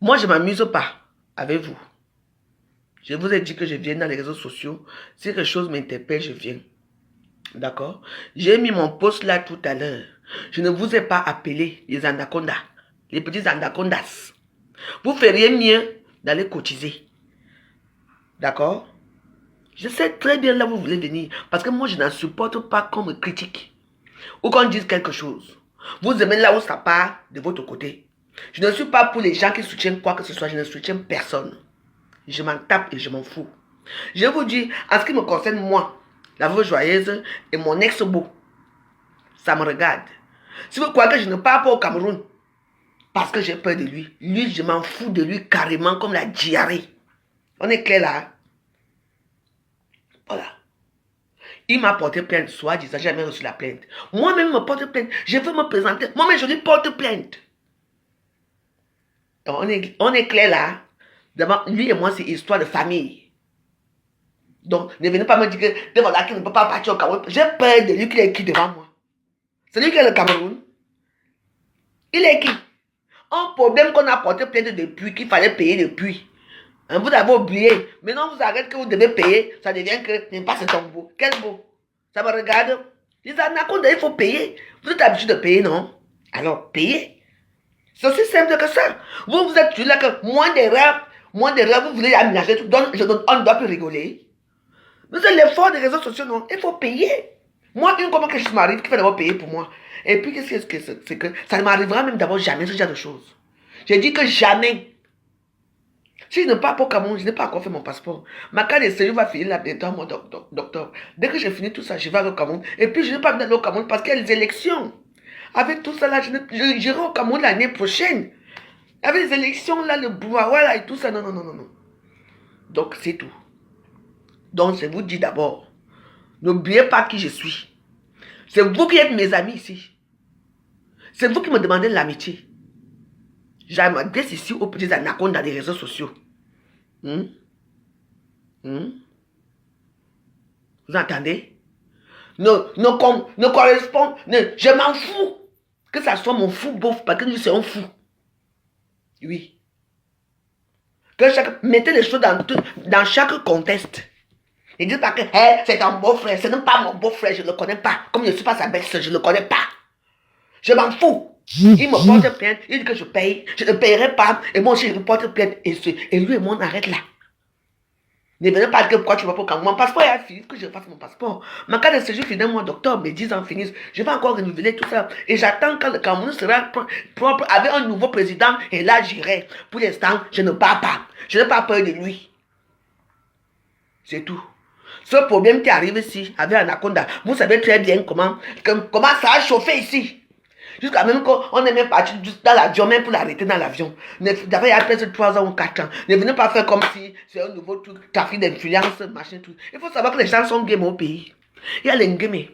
Moi, je ne m'amuse pas avec vous. Je vous ai dit que je viens dans les réseaux sociaux. Si quelque chose m'interpelle, je viens. D'accord? J'ai mis mon post là tout à l'heure. Je ne vous ai pas appelé les anacondas. Les petits anacondas. Vous feriez mieux d'aller cotiser. D'accord? Je sais très bien là où vous voulez venir. Parce que moi, je n'en supporte pas qu'on me critique. Ou qu'on dise quelque chose. Vous aimez là où ça part de votre côté. Je ne suis pas pour les gens qui soutiennent quoi que ce soit. Je ne soutiens personne. Je m'en tape et je m'en fous. Je vous dis, en ce qui me concerne, moi, la veuve joyeuse et mon ex-beau, ça me regarde. Si vous croyez que je ne pars pas au Cameroun, parce que j'ai peur de lui, je m'en fous de lui carrément comme la diarrhée. On est clair là? Voilà. Il m'a porté plainte, soit disant, j'ai jamais reçu la plainte. Moi-même, me porte plainte. Je veux me présenter. Moi-même, je lui porte plainte. Donc, on est clair là. D'abord, lui et moi, c'est histoire de famille. Donc, ne venez pas me dire que de voilà, qu'il ne peut pas partir au Cameroun. J'ai peur de lui qu'il est qui devant moi. C'est lui qui est le Cameroun. Il est qui? Un problème qu'on a porté plainte depuis, qu'il fallait payer depuis. Hein, vous avez oublié. Maintenant, vous arrêtez que vous devez payer. Ça devient que n'est pas ce tombeau. Quel beau. Ça me regarde. Les anacondas, il faut payer. Vous êtes habitué de payer, non? Alors, payez. C'est aussi simple que ça. Vous êtes là que moins d'erreurs, vous voulez aménager tout. Donc, on ne doit plus rigoler. Mais c'est l'effort des réseaux sociaux, non? Il faut payer. Moi, une comment que je m'arrive, qui va d'abord payer pour moi. Et puis, qu'est-ce que c'est que ça ne m'arrivera même d'abord jamais ce genre de choses. J'ai dit que jamais. Si je ne pars pas au Cameroun, je n'ai pas encore fait mon passeport. Ma carte de séjour va finir là bientôt au mois d'octobre. Dès que j'ai fini tout ça, je vais aller au Cameroun. Et puis, je ne vais pas venir au Cameroun parce qu'il y a les élections. Avec tout ça là, j'irai au Cameroun l'année prochaine. Avec les élections là, le brouhaha là et tout ça. Non, non, non, non, non. Donc, c'est tout. Donc, je vous dis d'abord, n'oubliez pas qui je suis. C'est vous qui êtes mes amis ici. C'est vous qui me demandez l'amitié. J'adresse ici aux petits anacondas des réseaux sociaux. Vous entendez? Ne correspond. Je m'en fous. Que ça soit mon fou beauf, parce que lui c'est un fou. Oui. Mettez les choses dans chaque contexte. Ne dites pas que c'est un beau-frère. Ce n'est pas mon beau-frère, je ne le connais pas. Comme je ne suis pas sa belle-sœur, je ne le connais pas. Je m'en fous. Il me porte plainte, il dit que je paye. Je ne payerai pas. Et moi aussi, je lui porte plainte. Et lui et moi, on arrête là. Ne venez pas dire pourquoi tu vas pas au Cameroun. Mon passeport est fini, que je fasse mon passeport. Ma carte de séjour finit au mois d'octobre, mes 10 ans finissent. Je vais encore renouveler tout ça. Et j'attends quand le Cameroun sera propre avec un nouveau président. Et là, j'irai. Pour l'instant, je ne pars pas. Je n'ai pas peur de lui. C'est tout. Ce problème qui arrive ici, avec Anaconda, vous savez très bien comment ça a chauffé ici. Jusqu'à même qu'on est même parti dans l'avion, même pour l'arrêter dans l'avion. D'abord, il y a presque 3 ans ou 4 ans. Ne venez pas faire comme si c'est un nouveau truc, trafic d'influence, machin, tout. Il faut savoir que les gens sont game au pays. Il y a les game.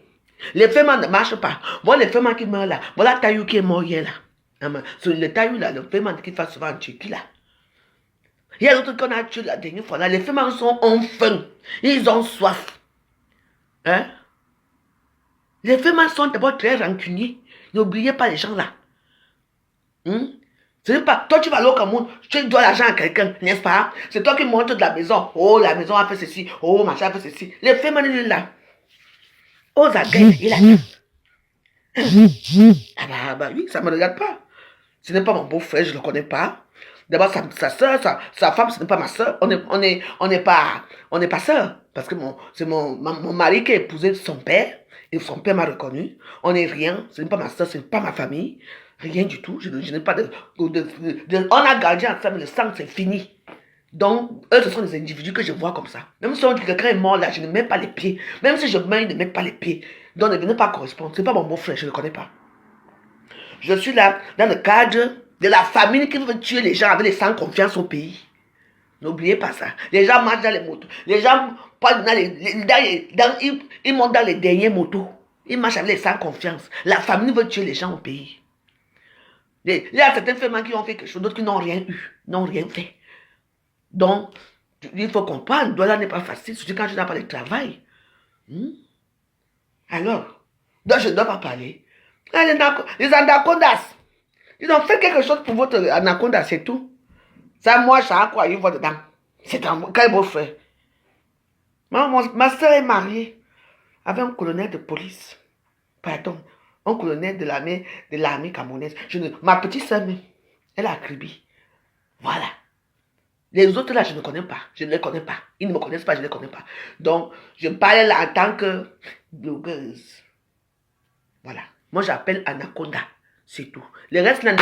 Les femmes ne marchent pas. Voilà les femmes qui meurent là. Voilà Taïou qui est mort hier là. Sur le Taïou là, le femmes qui fait souvent en Tchéquie là. Il y a d'autres qu'on a tué la dernière fois là. Les femmes sont en faim. Ils ont soif. Hein? Les femmes sont d'abord très rancuniers. N'oubliez pas les gens là. Ce n'est pas, toi tu vas aller au Cameroun, tu dois l'argent à quelqu'un, n'est-ce pas? C'est toi qui montes de la maison. Oh, la maison a fait ceci. Oh, machin a fait ceci. Les femmes, il est là. Oh, Zagaï, il a bah oui, ça ne me regarde pas. Ce n'est pas mon beau-frère, je ne le connais pas. D'abord, sa soeur, sa femme, ce n'est pas ma soeur. On n'est pas soeur. Parce que c'est mon mari qui a épousé son père. Et son père m'a reconnu. On n'est rien. Ce n'est pas ma soeur, ce n'est pas ma famille. Rien du tout. Je n'ai pas on a gardé ensemble, le sang, c'est fini. Donc, eux, ce sont des individus que je vois comme ça. Même si on dit que quelqu'un est mort là, je ne mets pas les pieds. Même si je meurs, ils ne mettent pas les pieds. Donc, ne venez pas correspondre. Ce n'est pas mon beau-frère, je ne le connais pas. Je suis là dans le cadre de la famille qui veut tuer les gens avec les sans confiance au pays. N'oubliez pas ça. Les gens marchent dans les motos. Les gens ils montent dans les dernières motos. Ils marchent avec les sans confiance. La famille veut tuer les gens au pays. Il y a certaines femmes qui ont fait quelque chose, d'autres qui n'ont rien eu, n'ont rien fait. Donc, il faut comprendre, Douala n'est pas facile, surtout quand tu n'as pas de travail. Alors, donc je ne dois pas parler. Les anacondas, ils ont fait quelque chose pour votre anaconda, c'est tout. Ça, moi, ça a quoi, il voit dedans. C'est un quel beau frère. Ma soeur est mariée avec un colonel de police. Pardon, un colonel de l'armée camerounaise. Ma petite soeur même, elle a Kribi. Voilà. Les autres là, je ne connais pas. Je ne les connais pas. Ils ne me connaissent pas, je ne les connais pas. Donc, je parle là en tant que blogueuse. Voilà. Moi, j'appelle Anaconda. C'est tout. Le reste là, ne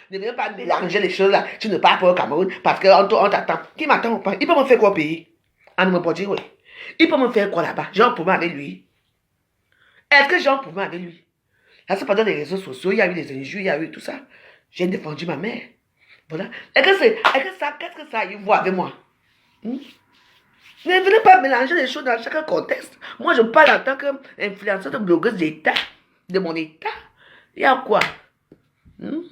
venez pas mélanger les choses là. Tu ne pars pas au Cameroun parce qu'on t'attend. Qui m'attend ou pas? Il peut me faire quoi au pays? En me dire oui. Il peut me faire quoi là-bas? J'ai un problème avec lui. Est-ce que j'ai un problème avec lui? Là, c'est pendant les réseaux sociaux, il y a eu des injures, il y a eu tout ça. J'ai défendu ma mère. Voilà. Qu'est-ce que ça a eu à voir avec moi? Ne venez pas mélanger les choses dans chaque contexte. Moi, je parle en tant qu'influenceuse de blogueuse d'État, de mon État. Il y a quoi? Donc,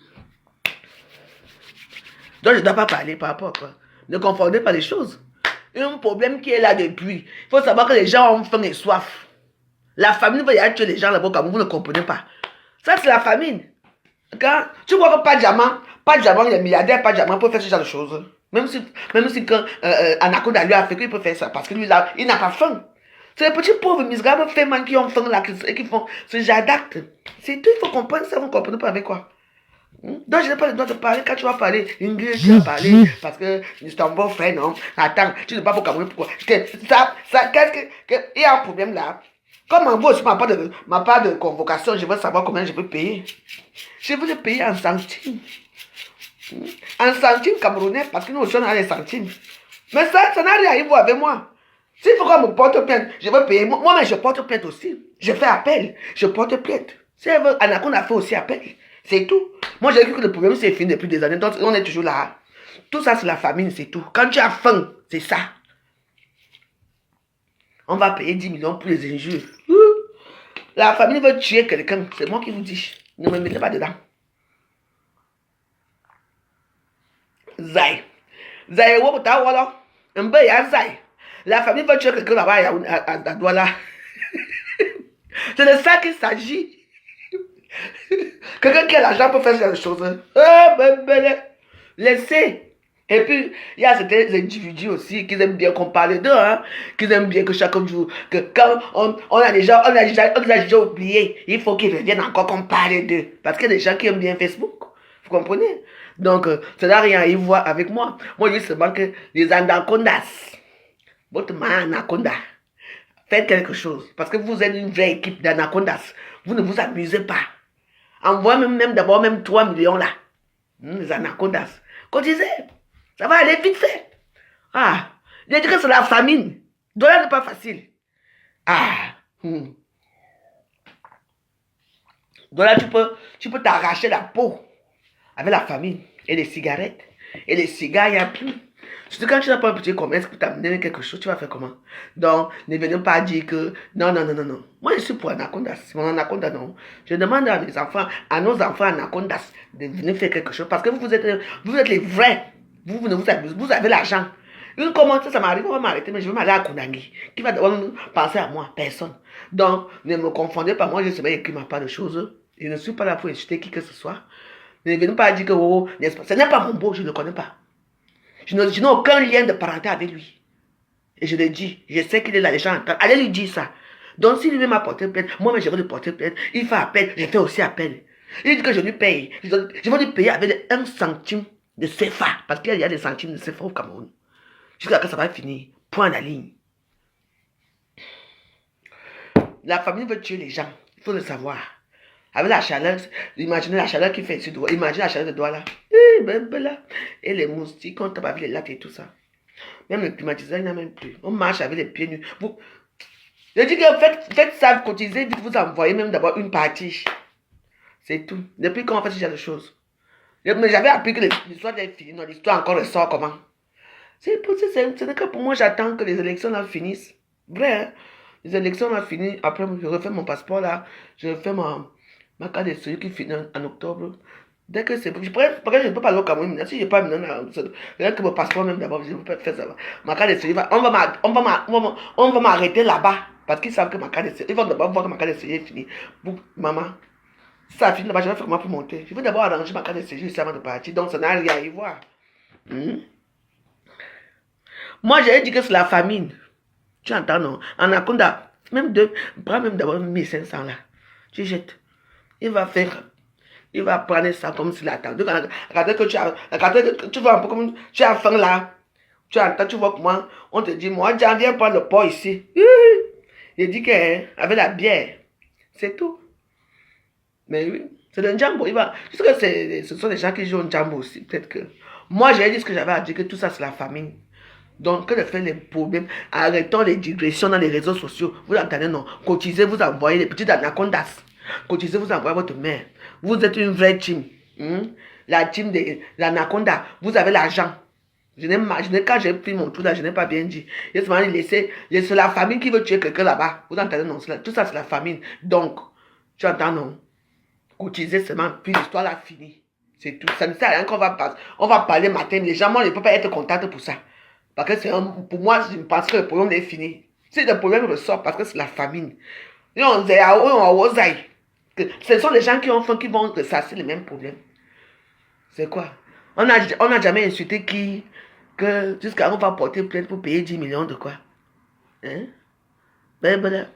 je ne dois pas parler par rapport à quoi. Ne confondez pas les choses. Il y a un problème qui est là depuis. Il faut savoir que les gens ont faim et soif. La famine va y aller tuer les gens là-bas comme vous ne comprenez pas. Ça, c'est la famine. Quand tu vois que pas de diamant, il est milliardaire, pas de diamant, peut faire ce genre de choses. Même si quand Anaconda lui a fait qu'il peut faire ça, parce que lui là, il n'a pas faim. C'est les petits pauvres misérables femmes qui ont faim là, qui font ce genre d'acte. C'est tout, il faut comprendre ça, vous ne comprenez pas avec quoi. Donc je n'ai pas le droit de parler quand tu vas parler. Ingrid, tu vas parler parce que c'est ton beau frère, non? Attends, tu ne vas pas pour Cameroun, pourquoi? Il y a un problème là. Comme en vous aussi, ma part de convocation, je veux savoir combien je peux payer. Je veux le payer en centimes. En centimes camerounais, parce que nous aussi on a les centimes. Mais ça n'a rien à voir avec moi. S'il faut qu'on me porte plainte, je veux payer. Moi-même, je porte plainte aussi. Je fais appel. Je porte plainte. Si elle veut, Anaconda a fait aussi appel. C'est tout. Moi, j'ai cru que le problème, c'est fini depuis des années. Donc, on est toujours là. Tout ça, c'est la famine, c'est tout. Quand tu as faim, c'est ça. On va payer 10 millions pour les injures. La famille veut tuer quelqu'un. C'est moi qui vous dis. Ne me mettez pas dedans. Zay. Zay, voilà. Un peu, il y a Zay. La famille veut tuer quelqu'un là-bas à Douala. C'est de ça qu'il s'agit. Quelqu'un qui a l'argent peut faire ces choses. Laissez. Et puis, il y a certains individus aussi qui aiment bien qu'on parle d'eux, hein, qui aiment bien que chaque jour, que quand on a déjà oublié, il faut qu'ils reviennent encore qu'on parle d'eux. Parce qu'il y a des gens qui aiment bien Facebook. Vous comprenez? Donc, ça n'a rien à y voir avec moi. Moi, je dis seulement que les anacondas, votre main anaconda, faites quelque chose. Parce que vous êtes une vraie équipe d'anacondas. Vous ne vous amusez pas. Envoyez même d'abord même 3 millions là. Les anacondas. Cotisez. Ça va aller vite fait. Ah, je dis que c'est la famine. Dollar n'est pas facile. Ah. Dollar, tu peux t'arracher la peau avec la famine et les cigarettes. Et les cigares, il n'y a plus. Surtout quand tu n'as pas un petit commerce pour t'amener quelque chose, tu vas faire comment? Donc, ne venez pas dire que non. Moi, je suis pour Anacondas. Mon Anaconda, non. Je demande à nos enfants Anacondas de venir faire quelque chose. Parce que vous êtes les vrais. Vous avez l'argent. Une commande, ça m'arrive, on va m'arrêter, mais je vais m'aller à Kounangi. Qui va penser à moi? Personne. Donc, ne me confondez pas. Moi, je sais écrire ma part de choses. Je ne suis pas là pour insulter qui que ce soit. Ne venez pas dire que ce n'est pas mon beau, je ne le connais pas. Je n'ai aucun lien de parenté avec lui. Et je le dis, je sais qu'il est là, les gens entendent. Allez lui dire ça. Donc, s'il lui m'a porté plainte, moi-même, je vais lui porter plainte. Il fait appel, je fais aussi appel. Il dit que je lui paye. Je vais lui payer avec 1 centime de CFA. Parce qu'il y a des centimes de CFA au Cameroun. Jusqu'à quand ça va finir. Point à la ligne. La famille veut tuer les gens. Il faut le savoir. Avec la chaleur, imaginez la chaleur qui fait ici. Imaginez la chaleur de Douala. Et les moustiques, on tape avec les lattes et tout ça. Même le climatiseur, il n'y en a même plus. On marche avec les pieds nus. Je dis que faites ça, cotisez vite, vous envoyez même d'abord une partie. C'est tout. Depuis quand on fait ce genre de choses. Mais j'avais appris que l'histoire est finie. Non, l'histoire encore ressort comment. Ce n'est que pour moi, j'attends que les élections là finissent. Vrai, hein? Les élections là finissent. Après, je refais mon passeport là. Je refais ma carte de séjour qui finit en octobre. Dès que c'est... Je ne peux pas aller au Cameroun. Si je n'ai pas maintenant, c'est que mon passeport même d'abord, je ne peux pas faire ça. Ma carte de séjour, on va m'arrêter là-bas. Parce qu'ils savent que ma carte de séjour... Ils vont d'abord voir que ma carte de séjour est finie. Maman, si ça finit là-bas, je vais faire comment pour monter. Je veux d'abord arranger ma carte de séjour ici avant de partir. Donc ça n'a rien à y voir. Moi, j'ai dit que c'est la famine. Tu entends, non? Anaconda, même prends même d'abord 1500 là. Tu jettes. Il va faire. Il va prendre ça comme s'il attend. Regardez que tu vois un peu comme tu as faim là. Tu entends, tu vois comment on te dit, moi, j'en viens prendre le pot ici. Il dit qu'avec la bière, c'est tout. Mais oui, c'est le Njambo. Je sais que ce sont des gens qui jouent au Njambo aussi. Peut-être que. Moi, j'ai dit ce que j'avais à dire, que tout ça, c'est la famine. Donc, que de faire les problèmes, arrêtons les digressions dans les réseaux sociaux. Vous entendez, non? Cotisez, vous envoyez les petites anacondas. Cotisez, vous envoyez votre mère. Vous êtes une vraie team. La team de l'anaconda. Vous avez l'argent. Quand j'ai pris mon tour là, je n'ai pas bien dit. J'ai seulement laissé. C'est la famine qui veut tuer quelqu'un là-bas. Vous entendez, non? Tout ça, c'est la famine. Donc, tu entends, non? Cotiser seulement, puis l'histoire là finie. C'est tout. Ça ne sert à rien qu'on va passer. On va parler matin. Les gens, moi, ne peuvent pas être contents pour ça. Parce que pour moi, je pense que le problème est fini. Si le problème ressort, parce que c'est la famine. Ce sont les gens qui ont faim qui vont ressasser les mêmes problèmes. C'est quoi? On n'a jamais insulté qui, que jusqu'à on va porter plainte pour payer 10 millions de quoi? Hein? Ben.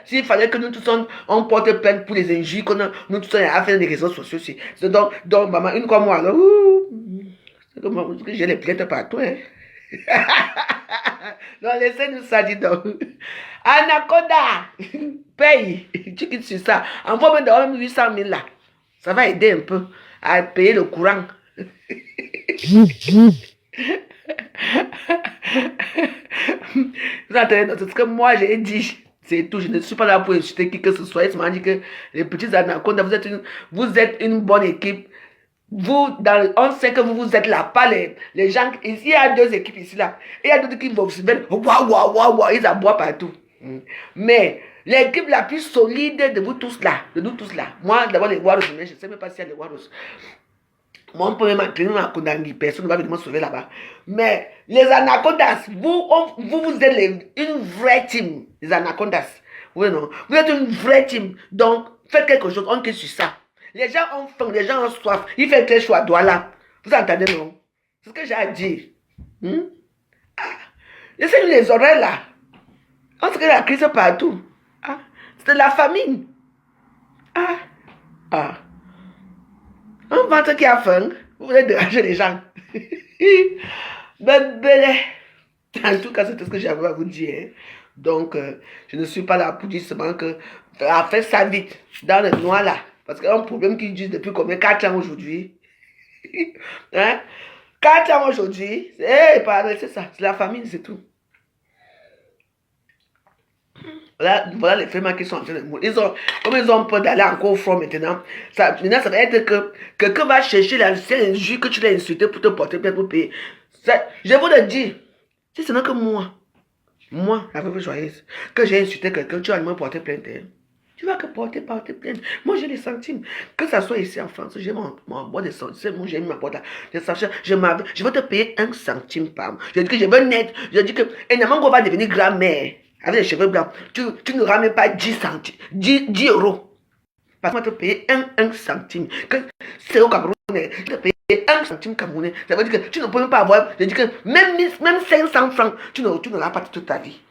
S'il fallait que nous tous on porte plainte pour les injures qu'on a, nous tous on a fait des réseaux sociaux. Donc, maman, une comme moi, alors, j'ai les plaintes partout, hein. Non, laissez-nous ça, dis donc. Anaconda, paye. Tu quittes sur ça. Envoie-moi de 800 000 là. Ça va aider un peu à payer le courant. Vous entendez, c'est ce que moi j'ai dit. C'est tout. Je ne suis pas là pour insulter qui que ce soit. Je m'en dit que les petits anacondas, vous êtes une bonne équipe. On sait que vous êtes là, pas les gens. Ici, il y a deux équipes ici là. Et il y a d'autres qui vont se mettre. Waouh, ils aboient partout. Mais l'équipe la plus solide de vous tous là, de nous tous là. Moi, d'abord, les Warriors, je ne sais même pas s'il y a les Warriors. Moi, on peut même entraîner un anaconda, personne ne va venir me sauver là-bas. Mais les anacondas, vous êtes une vraie team, les anacondas. Oui, non. Vous êtes une vraie team. Donc, faites quelque chose, on quitte sur ça. Les gens ont faim, les gens ont soif. Il fait très chaud à Douala. Vous entendez, non? C'est ce que j'ai à dire. Laissez-nous les oreilles là. On sait que la crise partout. C'est de la famine. Un ventre qui a faim, vous voulez déranger les gens. En tout cas, c'est tout ce que j'avais à vous dire. Donc, je ne suis pas là pour dire seulement que faire ça vite, dans le noir là. Parce qu'il y a un problème qui dure depuis combien? 4 ans aujourd'hui. 4 ans aujourd'hui. C'est ça, c'est la famine, c'est tout. Voilà les femmes qui sont en train de mourir. Comme ils ont peur d'aller encore au front maintenant, maintenant ça va être que quelqu'un va chercher l'ancien injure que tu l'as insulté pour te porter plainte pour payer. Je vous le dis, si ce n'est que moi, la veuve joyeuse, que j'ai insulté quelqu'un, tu vas me porter plainte. Tu vas que porter plainte. Moi j'ai des centimes. Que ça soit ici en France, j'ai mon boîte de centimes. Moi j'ai mis ma boîte là. Je vais te payer 1 centime par mois. Je dis que je veux net. Je dis que Namango va devenir grand-mère. Avec les cheveux blancs, tu ne ramènes pas 10 centimes, 10 euros. Parce qu'on va te payer 1 centime. C'est au Cameroun, tu te payer 1 centime camerounais. Ça veut dire que tu ne peux même pas avoir. Je dis que même 500 francs, tu n'auras pas toute ta vie.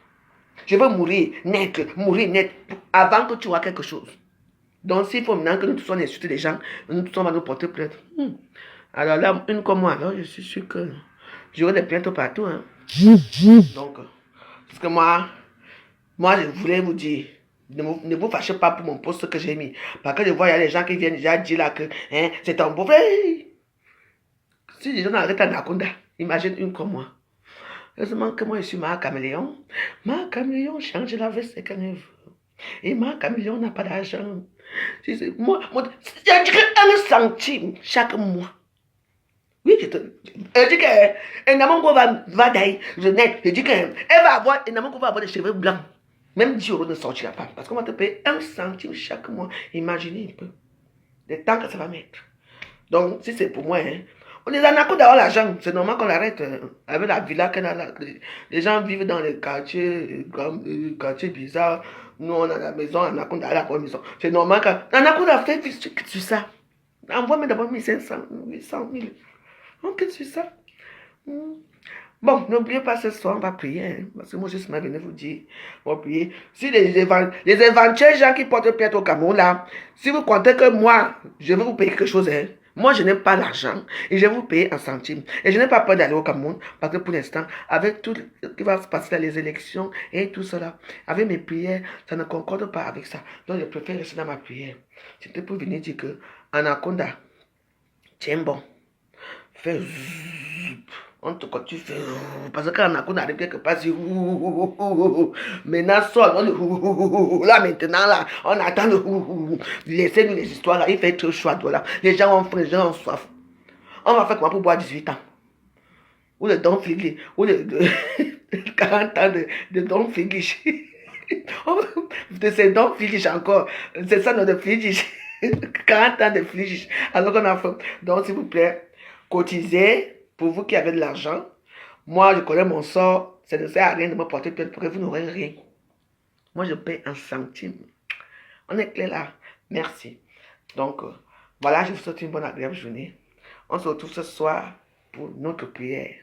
Je veux mourir net avant que tu vois quelque chose. Donc, s'il faut maintenant que nous tous on insulte les gens, nous tous on va nous porter plainte. Alors là, une comme moi, alors je suis sûr que j'aurai des plaintes partout. Hein. Donc, parce que moi, je voulais vous dire, ne vous fâchez pas pour mon poste que j'ai mis. Parce que je vois, il y a des gens qui viennent déjà dire là que c'est un beau frère. Si les gens arrêtent Anaconda, imagine une comme moi. Heureusement que moi, je suis ma caméléon. Ma caméléon change la veste qu'elle veut. Et ma caméléon n'a pas d'argent. Moi, je dirais 1 centime chaque mois. Oui, je dis que Namango va d'ailleurs, je dis qu'elle va avoir, Namango va avoir des cheveux blancs. Même 10 euros ne sortira pas. Parce qu'on va te payer 1 centime chaque mois. Imaginez un peu. Le temps que ça va mettre. Donc, si c'est pour moi, on les anacondas d'avoir l'argent. C'est normal qu'on arrête avec la villa qu'on a là. Les gens vivent dans les quartiers bizarres. Nous, on a la maison, anaconda à la maison. C'est normal qu'anaconda fait sur ça. Envoie-moi d'abord 1500, 800 000. On quitte sur ça. Bon, n'oubliez pas ce soir, on va prier. Hein, parce que moi, je suis venu vous dire, on va prier. Si les éventuels gens qui portent plainte au Cameroun, là, si vous comptez que moi, je vais vous payer quelque chose, hein, moi, je n'ai pas l'argent et je vais vous payer en centimes. Et je n'ai pas peur d'aller au Cameroun parce que pour l'instant, avec tout ce qui va se passer dans les élections et tout cela, avec mes prières, ça ne concorde pas avec ça. Donc, je préfère rester dans ma prière. C'était pour venir dire que Anaconda, tiens bon, fais on te quand tu fais parce que quand on arrive quelque part, c'est maintenant sort là maintenant là on attend le laissez-nous les histoires là, il fait trop chaud voilà. Les gens ont faim, les gens ont soif. On va faire comment pour boire 18 ans ou le don fligue ou le 40 ans de don fligue de ces dons fligue encore, c'est ça notre fligue 40 ans de fligue alors qu'on a faim. Donc s'il vous plaît, cotisez. Pour vous qui avez de l'argent, moi je connais mon sort, ça ne sert à rien de me porter plainte parce que vous n'aurez rien. Moi je paie un centime. On est clair là. Merci. Donc voilà, je vous souhaite une bonne agréable journée. On se retrouve ce soir pour notre prière.